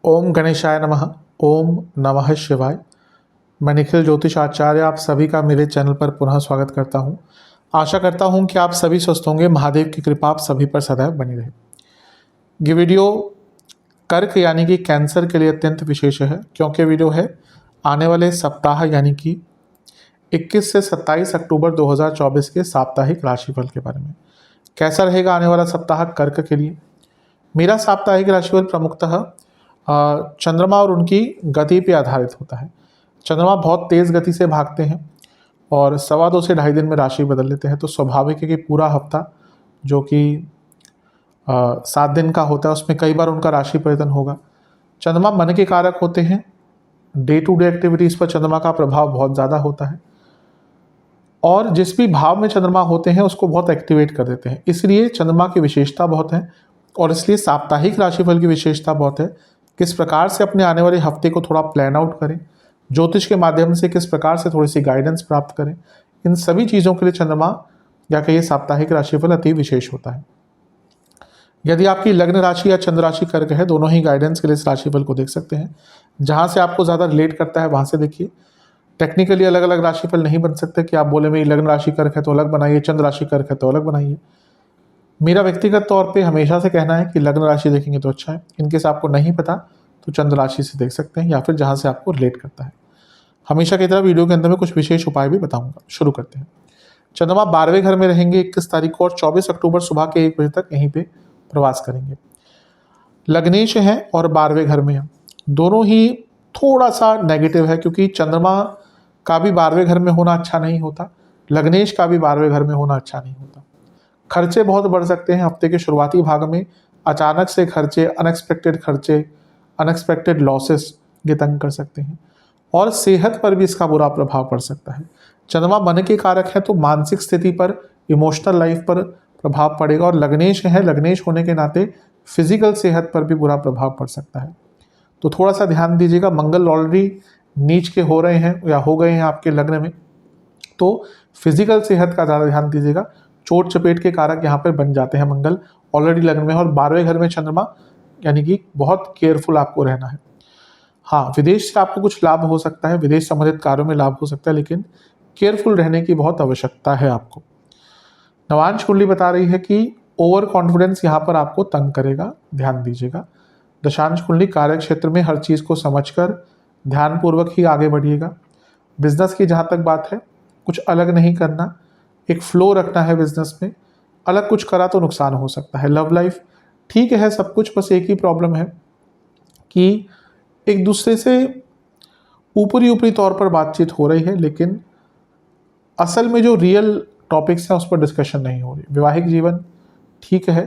ओम गणेशाय नमः। ओम नमः शिवाय। मैं निखिल ज्योतिष आचार्य आप सभी का मेरे चैनल पर पुनः स्वागत करता हूं। आशा करता हूं कि आप सभी स्वस्थ होंगे। महादेव की कृपा आप सभी पर सदैव बनी रहे। ये वीडियो कर्क यानी कि कैंसर के लिए अत्यंत विशेष है, क्योंकि वीडियो है आने वाले सप्ताह यानी कि 21 से 27 अक्टूबर 2024 के साप्ताहिक राशिफल के बारे में। कैसा रहेगा आने वाला सप्ताह कर्क के लिए। मेरा साप्ताहिक राशिफल प्रमुखतः चंद्रमा और उनकी गति पे आधारित होता है। चंद्रमा बहुत तेज़ गति से भागते हैं और 2.25 से 2.5 दिन में राशि बदल लेते हैं, तो स्वाभाविक है कि पूरा हफ्ता जो कि 7 दिन का होता है उसमें कई बार उनका राशि परिवर्तन होगा। चंद्रमा मन के कारक होते हैं। डे टू डे एक्टिविटीज़ पर चंद्रमा का प्रभाव बहुत ज़्यादा होता है और जिस भी भाव में चंद्रमा होते हैं उसको बहुत एक्टिवेट कर देते हैं। इसलिए चंद्रमा की विशेषता बहुत है और इसलिए साप्ताहिक राशिफल की विशेषता बहुत है। किस प्रकार से अपने आने वाले हफ्ते को थोड़ा प्लान आउट करें, ज्योतिष के माध्यम से किस प्रकार से थोड़ी सी गाइडेंस प्राप्त करें, इन सभी चीज़ों के लिए चंद्रमा या कहिए साप्ताहिक राशिफल अति विशेष होता है। यदि आपकी लग्न राशि या चंद्र राशि कर्क है, दोनों ही गाइडेंस के लिए इस राशिफल को देख सकते हैं। जहाँ से आपको ज़्यादा रिलेट करता है वहाँ से देखिए। टेक्निकली अलग अलग राशिफल नहीं बन सकते कि आप बोले मेरी लग्न राशि कर्क है तो अलग बनाइए, चंद्र राशि कर्क है तो अलग बनाइए। मेरा व्यक्तिगत तौर पे हमेशा से कहना है कि लग्न राशि देखेंगे तो अच्छा है। इनकेस आपको नहीं पता तो चंद्र राशि से देख सकते हैं या फिर जहाँ से आपको रिलेट करता है। हमेशा की तरह वीडियो के अंदर में कुछ विशेष उपाय भी बताऊंगा। शुरू करते हैं। चंद्रमा 12वें घर में रहेंगे 21 तारीख को और 24 अक्टूबर सुबह के 1 बजे तक यहीं पे प्रवास करेंगे। लग्नेश है और 12वें घर में है, दोनों ही थोड़ा सा नेगेटिव है क्योंकि चंद्रमा का भी 12वें घर में होना अच्छा नहीं होता, लग्नेश का भी 12वें घर में होना अच्छा नहीं होता। खर्चे बहुत बढ़ सकते हैं हफ्ते के शुरुआती भाग में। अचानक से खर्चे, अनएक्सपेक्टेड लॉसेस ये तंग कर सकते हैं और सेहत पर भी इसका बुरा प्रभाव पड़ सकता है। चंद्रमा मन के कारक है तो मानसिक स्थिति पर, इमोशनल लाइफ पर प्रभाव पड़ेगा और लग्नेश है, लग्नेश होने के नाते फिजिकल सेहत पर भी बुरा प्रभाव पड़ सकता है। तो थोड़ा सा ध्यान दीजिएगा। मंगल ऑलरेडी नीच के हो रहे हैं या हो गए हैं आपके लग्न में, तो फिजिकल सेहत का ज़्यादा ध्यान दीजिएगा। चोट चपेट के कारक यहाँ पर बन जाते हैं मंगल ऑलरेडी लग्न में, और 12वें घर में चंद्रमा, यानी कि बहुत केयरफुल आपको रहना है। हाँ, विदेश से आपको कुछ लाभ हो सकता है, विदेश संबंधित कार्यों में लाभ हो सकता है, लेकिन केयरफुल रहने की बहुत आवश्यकता है आपको। नवांश कुंडली बता रही है कि ओवर कॉन्फिडेंस यहाँ पर आपको तंग करेगा, ध्यान दीजिएगा। दशांश कुंडली कार्य क्षेत्र में हर चीज़ को समझकर ध्यानपूर्वक ही आगे बढ़िएगा। बिजनेस की जहाँ तक बात है, कुछ अलग नहीं करना, एक फ्लो रखना है बिजनेस में। अलग कुछ करा तो नुकसान हो सकता है। लव लाइफ ठीक है सब कुछ, बस एक ही प्रॉब्लम है कि एक दूसरे से ऊपरी तौर पर बातचीत हो रही है, लेकिन असल में जो रियल टॉपिक्स हैं उस पर डिस्कशन नहीं हो रही। वैवाहिक जीवन ठीक है,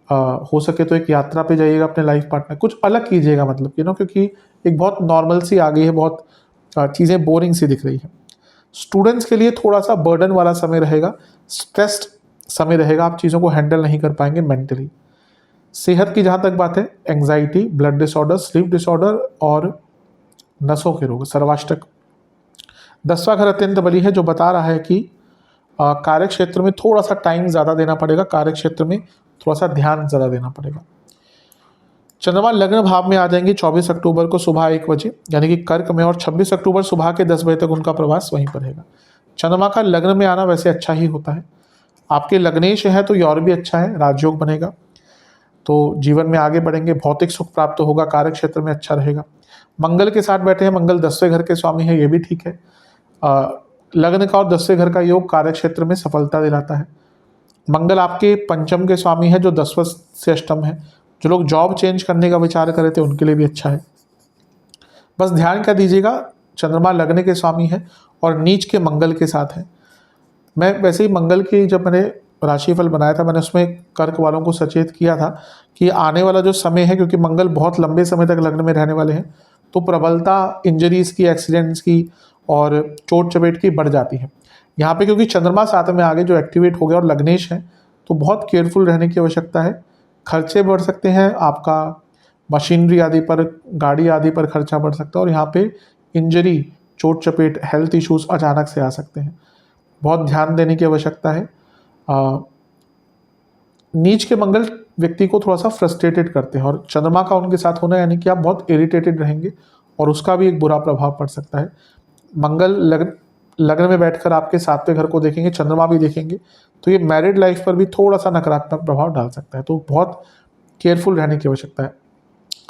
हो सके तो एक यात्रा पे जाइएगा अपने लाइफ पार्टनर, कुछ अलग कीजिएगा, मतलब क्योंकि एक बहुत नॉर्मल सी आ गई है, बहुत चीज़ें बोरिंग सी दिख रही है। स्टूडेंट्स के लिए थोड़ा सा बर्डन वाला समय रहेगा, स्ट्रेस्ड समय रहेगा, आप चीज़ों को हैंडल नहीं कर पाएंगे मेंटली। सेहत की जहाँ तक बात है, anxiety, blood disorder, sleep disorder और नसों के रोग, सर्वाष्टक। 10वां घर अत्यंत बली है जो बता रहा है कि कार्य क्षेत्र में थोड़ा सा टाइम ज़्यादा देना पड़ेगा, कार्य क्षेत्र में थोड़ा सा ध्यान ज़्यादा देना पड़ेगा। चंद्रमा लग्न भाव में आ जाएंगे 24 अक्टूबर को सुबह 1 बजे, यानी कि कर्क में, और 26 अक्टूबर सुबह के 10 बजे तक उनका प्रवास वहीं पर रहेगा। चंद्रमा का लग्न में आना वैसे अच्छा ही होता है। आपके लग्नेश है तो ये और भी अच्छा है, राजयोग बनेगा तो जीवन में आगे बढ़ेंगे, भौतिक सुख प्राप्त होगा, कार्य क्षेत्र में अच्छा रहेगा। मंगल के साथ बैठे हैं, मंगल 10वें घर के स्वामी है, ये भी ठीक है। लग्न का और 10वें घर का योग कार्य क्षेत्र में सफलता दिलाता है। मंगल आपके पंचम के स्वामी है जो 10वां से अष्टम है। जो लोग जॉब चेंज करने का विचार कर रहे थे उनके लिए भी अच्छा है। बस ध्यान क्या दीजिएगा, चंद्रमा लग्न के स्वामी है और नीच के मंगल के साथ है। मैं वैसे ही मंगल की जब मैंने राशिफल बनाया था, मैंने उसमें कर्क वालों को सचेत किया था कि आने वाला जो समय है, क्योंकि मंगल बहुत लंबे समय तक लग्न में रहने वाले हैं, तो प्रबलता इंजरीज की, एक्सीडेंट्स की और चोट चपेट की बढ़ जाती है। यहाँ पे क्योंकि चंद्रमा साथ में आगे जो एक्टिवेट हो गया और लग्नेश है, तो बहुत केयरफुल रहने की आवश्यकता है। खर्चे बढ़ सकते हैं, आपका मशीनरी आदि पर, गाड़ी आदि पर खर्चा बढ़ सकता है और यहाँ पे इंजरी, चोट चपेट, हेल्थ इश्यूज अचानक से आ सकते हैं। बहुत ध्यान देने की आवश्यकता है। नीच के मंगल व्यक्ति को थोड़ा सा फ्रस्ट्रेटेड करते हैं, और चंद्रमा का उनके साथ होना यानी कि आप बहुत इरिटेटेड रहेंगे और उसका भी एक बुरा प्रभाव पड़ सकता है। मंगल लग्न में बैठकर आपके 7वें घर को देखेंगे, चंद्रमा भी देखेंगे, तो ये मैरिड लाइफ पर भी थोड़ा सा नकारात्मक प्रभाव डाल सकता है, तो बहुत केयरफुल रहने की आवश्यकता है।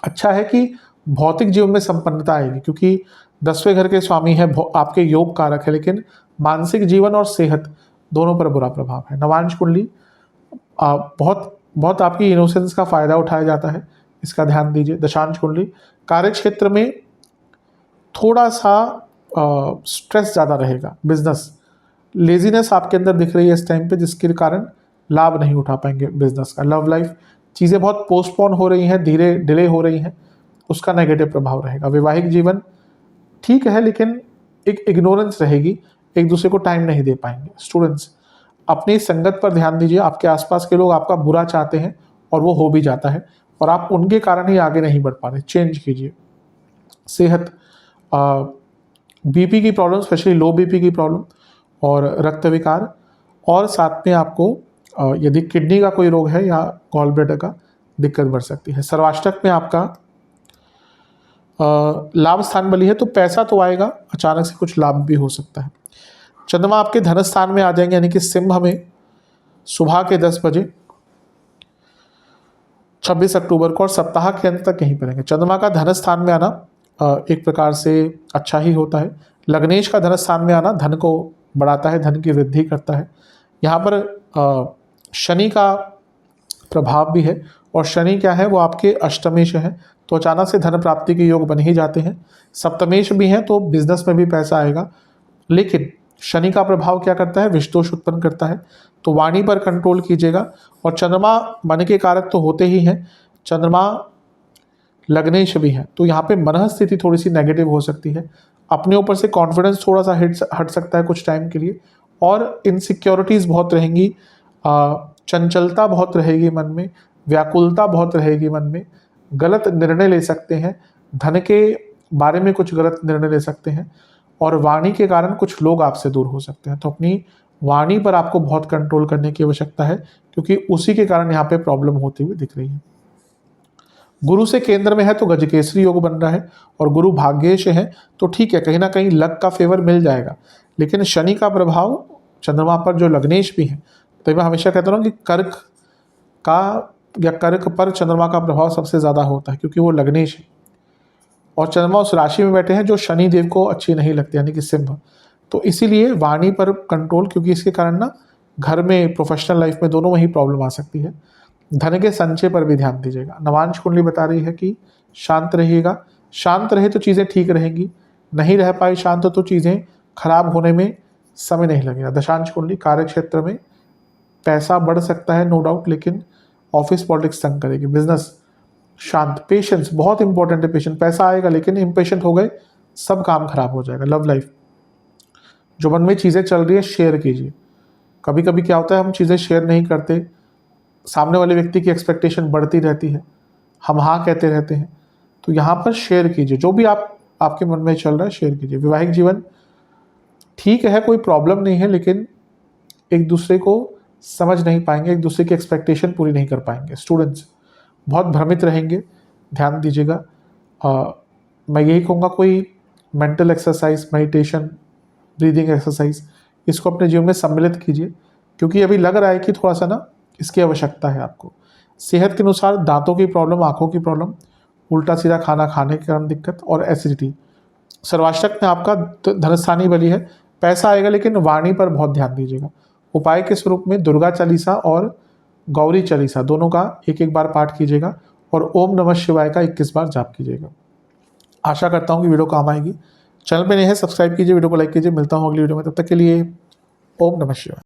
अच्छा है कि भौतिक जीवन में संपन्नता आएगी, क्योंकि 10वें घर के स्वामी है, आपके योग कारक है, लेकिन मानसिक जीवन और सेहत दोनों पर बुरा प्रभाव है। नवांश कुंडली बहुत बहुत आपकी इनोसेंस का फायदा उठाया जाता है, इसका ध्यान दीजिए। दशांश कुंडली कार्य क्षेत्र में थोड़ा सा स्ट्रेस ज़्यादा रहेगा, बिजनेस लेजीनेस आपके अंदर दिख रही है इस टाइम पे, जिसके कारण लाभ नहीं उठा पाएंगे बिजनेस का। लव लाइफ चीज़ें बहुत पोस्टपोन हो रही हैं, धीरे डिले हो रही हैं, उसका नेगेटिव प्रभाव रहेगा। वैवाहिक जीवन ठीक है, लेकिन एक इग्नोरेंस रहेगी, एक दूसरे को टाइम नहीं दे पाएंगे। स्टूडेंट्स अपनी संगत पर ध्यान दीजिए, आपके आसपास के लोग आपका बुरा चाहते हैं और वो हो भी जाता है, और आप उनके कारण ही आगे नहीं बढ़ पा रहे, चेंज कीजिए। सेहत बीपी की प्रॉब्लम, स्पेशली लो बीपी की प्रॉब्लम और रक्त विकार, और साथ में आपको यदि किडनी का कोई रोग है या गॉल ब्लैडर का दिक्कत बढ़ सकती है। सर्वाष्टक में आपका लाभ स्थान बली है, तो पैसा तो आएगा, अचानक से कुछ लाभ भी हो सकता है। चंद्रमा आपके धन स्थान में आ जाएंगे, यानी कि सिंह में सुबह के 10 बजे 26 अक्टूबर को, और सप्ताह के अंत तक यहीं पर रहेंगे। चंद्रमा का धन स्थान में आना एक प्रकार से अच्छा ही होता है। लग्नेश का धन स्थान में आना धन को बढ़ाता है, धन की वृद्धि करता है। यहाँ पर शनि का प्रभाव भी है, और शनि क्या है, वो आपके अष्टमेश है, तो अचानक से धन प्राप्ति के योग बन ही जाते हैं। सप्तमेश भी हैं, तो बिजनेस में भी पैसा आएगा, लेकिन शनि का प्रभाव क्या करता है, विषदोष उत्पन्न करता है, तो वाणी पर कंट्रोल कीजिएगा। और चंद्रमा मन के कारक तो होते ही हैं, चंद्रमा लग्नेश भी है, तो यहाँ पे मन स्थिति थोड़ी सी नेगेटिव हो सकती है, अपने ऊपर से कॉन्फिडेंस थोड़ा सा हट सकता है कुछ टाइम के लिए, और इनसिक्योरिटीज़ बहुत रहेंगी, चंचलता बहुत रहेगी मन में, व्याकुलता बहुत रहेगी मन में, गलत निर्णय ले सकते हैं, धन के बारे में कुछ गलत निर्णय ले सकते हैं, और वाणी के कारण कुछ लोग आपसे दूर हो सकते हैं। तो अपनी वाणी पर आपको बहुत कंट्रोल करने की आवश्यकता है, क्योंकि उसी के कारण यहाँ पे प्रॉब्लम होती हुई दिख रही है। गुरु से केंद्र में है तो गजकेसरी योग बन रहा है, और गुरु भाग्येश है, तो ठीक है, कहीं ना कहीं लक का फेवर मिल जाएगा, लेकिन शनि का प्रभाव चंद्रमा पर जो लग्नेश भी है, तो मैं हमेशा कहता हूँ कि कर्क का या कर्क पर चंद्रमा का प्रभाव सबसे ज़्यादा होता है, क्योंकि वो लग्नेश है, और चंद्रमा उस राशि में बैठे हैं जो शनि देव को अच्छी नहीं लगती, यानी कि सिंह। तो इसीलिए वाणी पर कंट्रोल, क्योंकि इसके कारण ना घर में, प्रोफेशनल लाइफ में, दोनों में ही प्रॉब्लम आ सकती है। धन के संचय पर भी ध्यान दीजिएगा। नवांश कुंडली बता रही है कि शांत रहिएगा, शांत रहे तो चीज़ें ठीक रहेंगी, नहीं रह पाई शांत तो चीज़ें खराब होने में समय नहीं लगेगा। दशांश कुंडली कार्य क्षेत्र में पैसा बढ़ सकता है नो डाउट, लेकिन ऑफिस पॉलिटिक्स तंग करेगी। बिजनेस शांत, पेशेंस बहुत इंपॉर्टेंट है, पेशेंस, पैसा आएगा लेकिन इम्पेशेंट हो गए सब काम खराब हो जाएगा। लव लाइफ, जो मन में चीज़ें चल रही है शेयर कीजिए। कभी कभी क्या होता है, हम चीज़ें शेयर नहीं करते, सामने वाले व्यक्ति की एक्सपेक्टेशन बढ़ती रहती है, हम हाँ कहते रहते हैं, तो यहाँ पर शेयर कीजिए, जो भी आपके मन में चल रहा है शेयर कीजिए। वैवाहिक जीवन ठीक है, कोई प्रॉब्लम नहीं है, लेकिन एक दूसरे को समझ नहीं पाएंगे, एक दूसरे की एक्सपेक्टेशन पूरी नहीं कर पाएंगे। स्टूडेंट्स बहुत भ्रमित रहेंगे, ध्यान दीजिएगा। मैं यही कहूँगा, कोई mental exercise, meditation, breathing exercise, इसको अपने जीवन में सम्मिलित कीजिए, क्योंकि अभी लग रहा है कि थोड़ा सा ना इसकी आवश्यकता है आपको। सेहत के अनुसार दांतों की प्रॉब्लम, आँखों की प्रॉब्लम, उल्टा सीधा खाना खाने के कारण दिक्कत, और एसिडिटी। सर्वाष्टक में आपका धनस्थानी बली है, पैसा आएगा, लेकिन वाणी पर बहुत ध्यान दीजिएगा। उपाय के स्वरूप में दुर्गा चालीसा और गौरी चालीसा दोनों का एक बार पाठ कीजिएगा, और ओम नमः शिवाय का 21 बार जाप कीजिएगा। आशा करता हूँ कि वीडियो काम आएगी। चैनल पे नए हैं, सब्सक्राइब कीजिए, वीडियो को लाइक कीजिए। मिलता हूँ अगली वीडियो में, तब तक के लिए ओम नमः शिवाय।